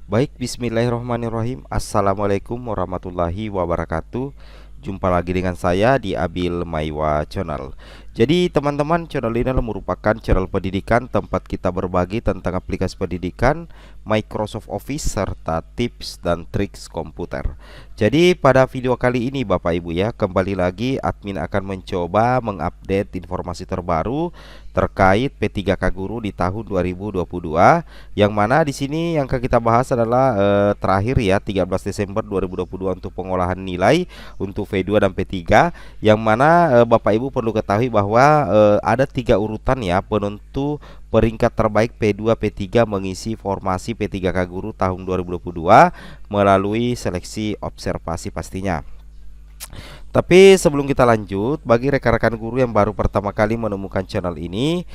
Baik, bismillahirrahmanirrahim. Assalamualaikum warahmatullahi wabarakatuh. Jumpa lagi dengan saya di Abil Maiwa Channel. Jadi teman-teman, channel ini adalah merupakan channel pendidikan tempat kita berbagi tentang aplikasi pendidikan, Microsoft Office, serta tips dan triks komputer. Jadi pada video kali ini Bapak Ibu ya, kembali lagi admin akan mencoba mengupdate informasi terbaru terkait P3K Guru di tahun 2022, yang mana di sini yang akan kita bahas adalah terakhir ya 13 Desember 2022 untuk pengolahan nilai untuk V2 dan P3, yang mana Bapak Ibu perlu ketahui bahwa ada 3 urutan ya penentu peringkat terbaik P2 P3 mengisi formasi P3K Guru tahun 2022 melalui seleksi observasi pastinya. Tapi sebelum kita lanjut, bagi rekan-rekan guru yang baru pertama kali menemukan channel ini,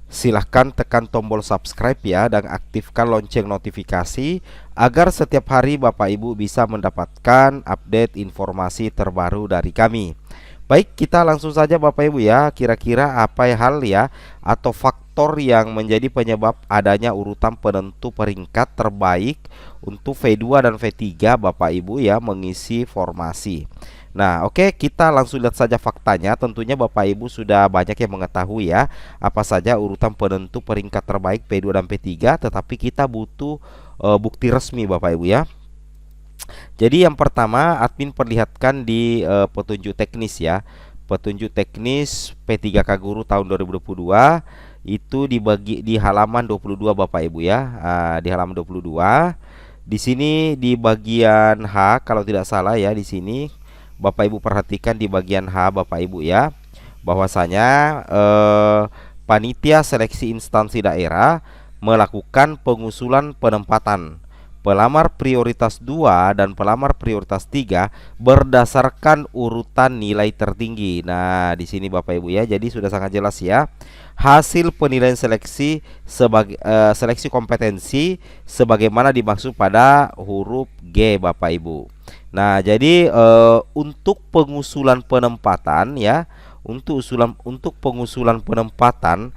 silahkan tekan tombol subscribe ya dan aktifkan lonceng notifikasi agar setiap hari Bapak Ibu bisa mendapatkan update informasi terbaru dari kami. Baik, kita langsung saja Bapak Ibu ya. Kira-kira apa hal ya atau faktor yang menjadi penyebab adanya urutan penentu peringkat terbaik untuk V2 dan V3 Bapak Ibu ya mengisi formasi. Nah, oke, kita langsung lihat saja faktanya. Tentunya Bapak Ibu sudah banyak yang mengetahui ya apa saja urutan penentu peringkat terbaik P2 dan P3, tetapi kita butuh bukti resmi Bapak Ibu ya. Jadi yang pertama admin perlihatkan di petunjuk teknis ya. Petunjuk teknis P3K Guru tahun 2022 itu dibagi di halaman 22 Bapak Ibu ya. Di halaman 22. Di sini di bagian H kalau tidak salah ya, di sini Bapak Ibu perhatikan di bagian H Bapak Ibu ya, bahwasanya panitia seleksi instansi daerah melakukan pengusulan penempatan pelamar prioritas 2 dan pelamar prioritas 3 berdasarkan urutan nilai tertinggi. Nah, di sini Bapak Ibu ya, jadi sudah sangat jelas ya. Hasil penilaian seleksi sebagai seleksi kompetensi sebagaimana dimaksud pada huruf G Bapak Ibu. Nah, jadi untuk pengusulan penempatan ya, untuk pengusulan penempatan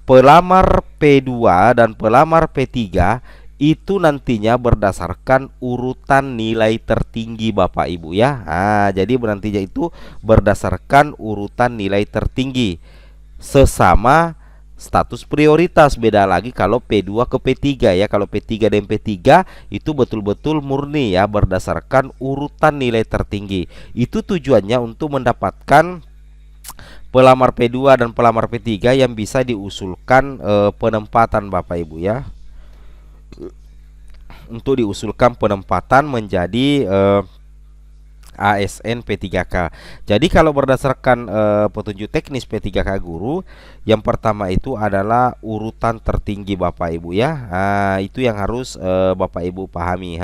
pelamar P2 dan pelamar P3 itu nantinya berdasarkan urutan nilai tertinggi Bapak Ibu ya. Nah, jadi nantinya itu berdasarkan urutan nilai tertinggi sesama status prioritas. Beda lagi kalau P2 ke P3 ya. Kalau P3 dan P3 itu betul-betul murni ya berdasarkan urutan nilai tertinggi. Itu tujuannya untuk mendapatkan pelamar P2 dan pelamar P3 yang bisa diusulkan penempatan Bapak Ibu ya. Untuk diusulkan penempatan menjadi ASN P3K. Jadi kalau berdasarkan petunjuk teknis P3K Guru, yang pertama itu adalah urutan tertinggi Bapak Ibu ya. Itu yang harus Bapak Ibu pahami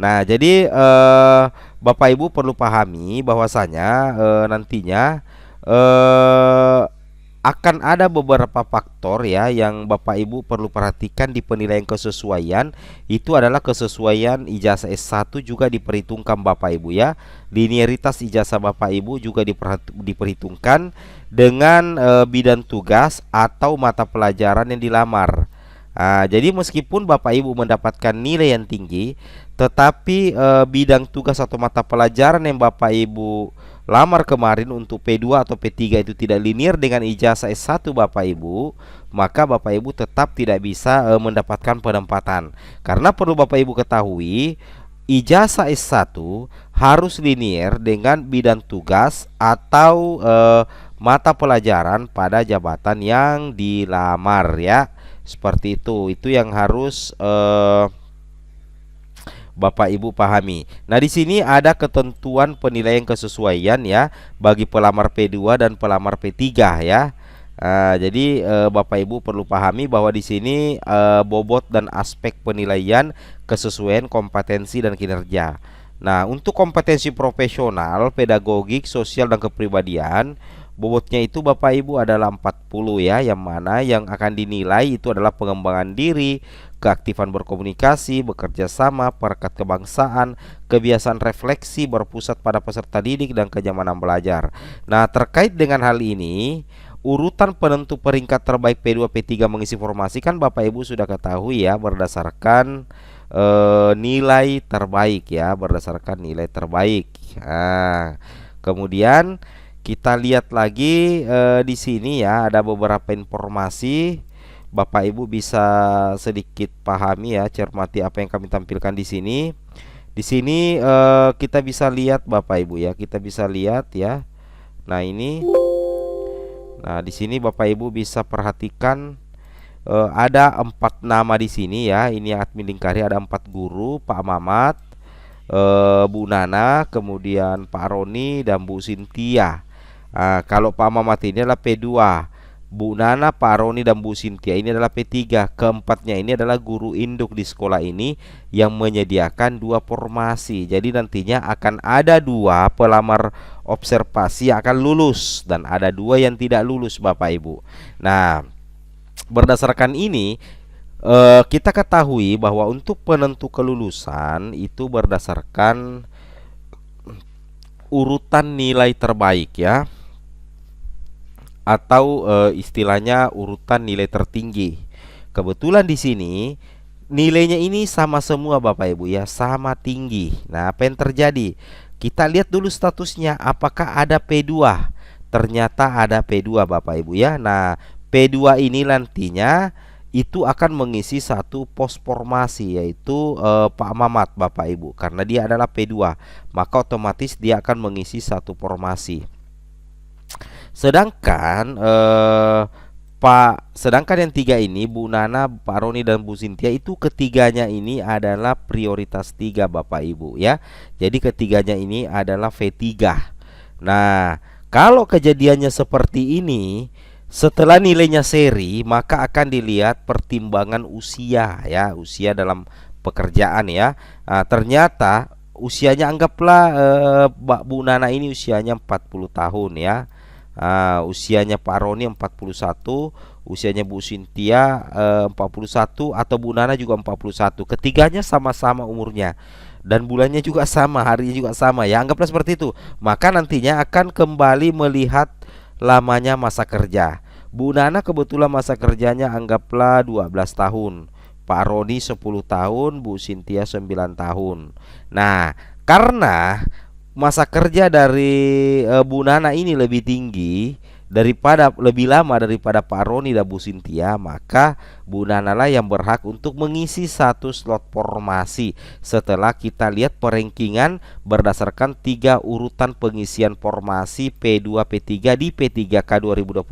Nah, jadi Bapak Ibu perlu pahami bahwasanya nantinya akan ada beberapa faktor ya yang Bapak Ibu perlu perhatikan di penilaian kesesuaian. Itu adalah kesesuaian ijazah S1 juga diperhitungkan Bapak Ibu ya. Linearitas ijazah Bapak Ibu juga diperhitungkan dengan bidang tugas atau mata pelajaran yang dilamar. Jadi meskipun Bapak Ibu mendapatkan nilai yang tinggi, tetapi bidang tugas atau mata pelajaran yang Bapak Ibu lamar kemarin untuk P2 atau P3 itu tidak linear dengan ijazah S1 Bapak Ibu, maka Bapak Ibu tetap tidak bisa mendapatkan penempatan. Karena perlu Bapak Ibu ketahui, ijazah S1 harus linear dengan bidang tugas atau mata pelajaran pada jabatan yang dilamar ya. Seperti itu yang harus Bapak Ibu pahami. Nah, di sini ada ketentuan penilaian kesesuaian ya bagi pelamar P2 dan pelamar P3 ya. Jadi Bapak Ibu perlu pahami bahwa di sini bobot dan aspek penilaian kesesuaian kompetensi dan kinerja. Nah, untuk kompetensi profesional, pedagogik, sosial dan kepribadian, bobotnya itu Bapak Ibu adalah 40 ya, yang mana yang akan dinilai itu adalah pengembangan diri, keaktifan berkomunikasi, bekerja sama, perekat kebangsaan, kebiasaan refleksi berpusat pada peserta didik dan kenyamanan belajar. Nah, terkait dengan hal ini, urutan penentu peringkat terbaik P2 P3 mengisi formasi kan Bapak Ibu sudah ketahui ya, berdasarkan nilai terbaik ya, berdasarkan nilai terbaik. Nah, kemudian kita lihat lagi di sini ya, ada beberapa informasi. Bapak Ibu bisa sedikit pahami ya, cermati apa yang kami tampilkan di sini. Di sini kita bisa lihat Bapak Ibu ya, kita bisa lihat ya. Nah, ini. Nah, di sini Bapak Ibu bisa perhatikan ada 4 nama di sini ya. Ini admin Lingkari, ada 4 guru, Pak Mamat, Bu Nana, kemudian Pak Roni dan Bu Sintia. Kalau Pak Mamat ini adalah P2, Bu Nana, Pak Roni dan Bu Sintia ini adalah P3. Keempatnya ini adalah guru induk di sekolah ini yang menyediakan 2 formasi. Jadi nantinya akan ada 2 pelamar observasi yang akan lulus dan ada 2 yang tidak lulus Bapak Ibu. Nah, berdasarkan ini kita ketahui bahwa untuk penentu kelulusan itu berdasarkan urutan nilai terbaik ya, atau istilahnya urutan nilai tertinggi. Kebetulan di sini nilainya ini sama semua Bapak Ibu ya, sama tinggi. Nah, apa yang terjadi? Kita lihat dulu statusnya, apakah ada P2? Ternyata ada P2 Bapak Ibu ya. Nah, P2 ini nantinya itu akan mengisi satu pos formasi, yaitu Pak Mamat Bapak Ibu. Karena dia adalah P2, maka otomatis dia akan mengisi satu formasi. Sedangkan yang 3 ini, Bu Nana, Pak Roni dan Bu Sintia, itu ketiganya ini adalah prioritas 3 Bapak Ibu ya. Jadi ketiganya ini adalah V3. Nah, kalau kejadiannya seperti ini, setelah nilainya seri, maka akan dilihat pertimbangan usia ya, usia dalam pekerjaan ya. Nah, ternyata usianya anggaplah Bu Nana ini usianya 40 tahun ya. Usianya Pak Roni 41, usianya Bu Sintia 41, atau Bu Nana juga 41. Ketiganya sama-sama umurnya dan bulannya juga sama, harinya juga sama ya. Anggaplah seperti itu. Maka nantinya akan kembali melihat lamanya masa kerja. Bu Nana kebetulan masa kerjanya anggaplah 12 tahun. Pak Roni 10 tahun, Bu Sintia 9 tahun. Nah, karena masa kerja dari Bu Nana ini lebih tinggi lebih lama daripada Pak Roni dan Bu Sintia, maka Bu Nana lah yang berhak untuk mengisi satu slot formasi setelah kita lihat perankingan berdasarkan 3 urutan pengisian formasi P2 P3 di P3K 2022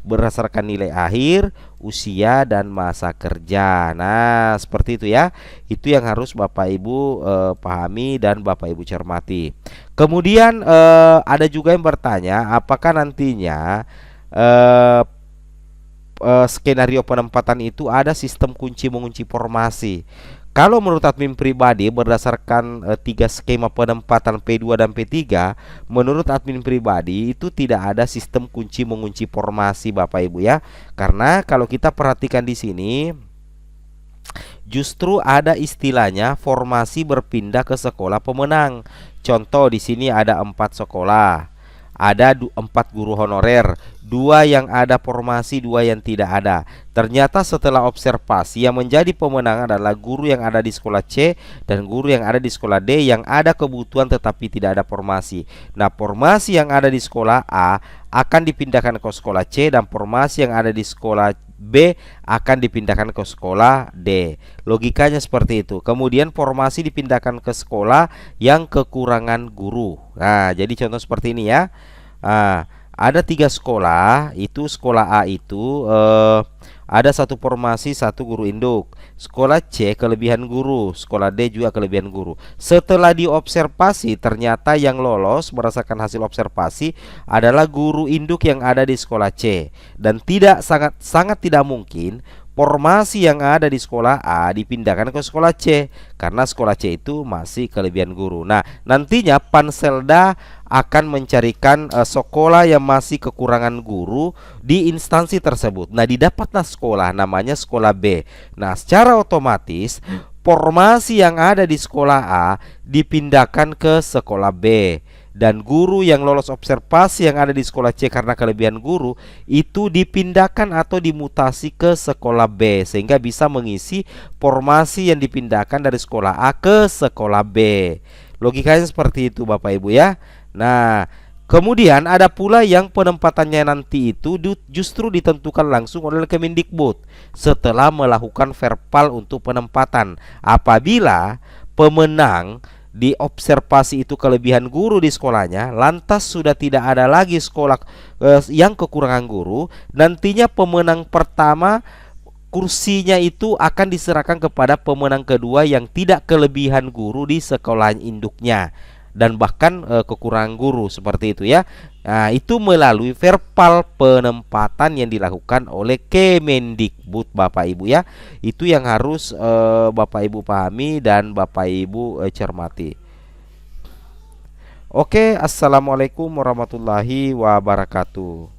berdasarkan nilai akhir, usia dan masa kerja. Nah, seperti itu ya. Itu yang harus Bapak Ibu pahami dan Bapak Ibu cermati. Kemudian ada juga yang bertanya, apakah nantinya skenario penempatan itu ada sistem kunci mengunci formasi? Kalau menurut admin pribadi berdasarkan 3 skema penempatan P2 dan P3, menurut admin pribadi itu tidak ada sistem kunci mengunci formasi Bapak Ibu ya. Karena kalau kita perhatikan di sini, justru ada istilahnya formasi berpindah ke sekolah pemenang. Contoh di sini ada 4 sekolah, ada 4 guru honorer, 2 yang ada formasi, 2 yang tidak ada. Ternyata setelah observasi yang menjadi pemenang adalah guru yang ada di sekolah C dan guru yang ada di sekolah D yang ada kebutuhan tetapi tidak ada formasi. Nah, formasi yang ada di sekolah A akan dipindahkan ke sekolah C dan formasi yang ada di sekolah B akan dipindahkan ke sekolah D. Logikanya seperti itu. Kemudian formasi dipindahkan ke sekolah yang kekurangan guru. Nah, jadi contoh seperti ini ya. Ada 3 sekolah, itu sekolah A itu ada 1 formasi 1 guru induk. Sekolah C kelebihan guru, sekolah D juga kelebihan guru. Setelah diobservasi, ternyata yang lolos berdasarkan hasil observasi adalah guru induk yang ada di sekolah C. Dan sangat tidak mungkin formasi yang ada di sekolah A dipindahkan ke sekolah C karena sekolah C itu masih kelebihan guru. Nah, nantinya Panselda akan mencarikan sekolah yang masih kekurangan guru di instansi tersebut. Nah, didapatlah sekolah namanya sekolah B. Nah, secara otomatis formasi yang ada di sekolah A dipindahkan ke sekolah B dan guru yang lolos observasi yang ada di sekolah C karena kelebihan guru itu dipindahkan atau dimutasi ke sekolah B sehingga bisa mengisi formasi yang dipindahkan dari sekolah A ke sekolah B. Logikanya seperti itu Bapak Ibu ya. Nah, kemudian ada pula yang penempatannya nanti itu justru ditentukan langsung oleh Kemendikbud setelah melakukan verbal untuk penempatan. Apabila pemenang di observasi itu kelebihan guru di sekolahnya, lantas sudah tidak ada lagi sekolah yang kekurangan guru, nantinya pemenang pertama kursinya itu akan diserahkan kepada pemenang kedua yang tidak kelebihan guru di sekolah induknya dan bahkan kekurangan guru seperti itu ya. Nah, itu melalui verbal penempatan yang dilakukan oleh Kemendikbud Bapak Ibu ya. Itu yang harus Bapak Ibu pahami dan Bapak Ibu cermati. Oke, assalamualaikum warahmatullahi wabarakatuh.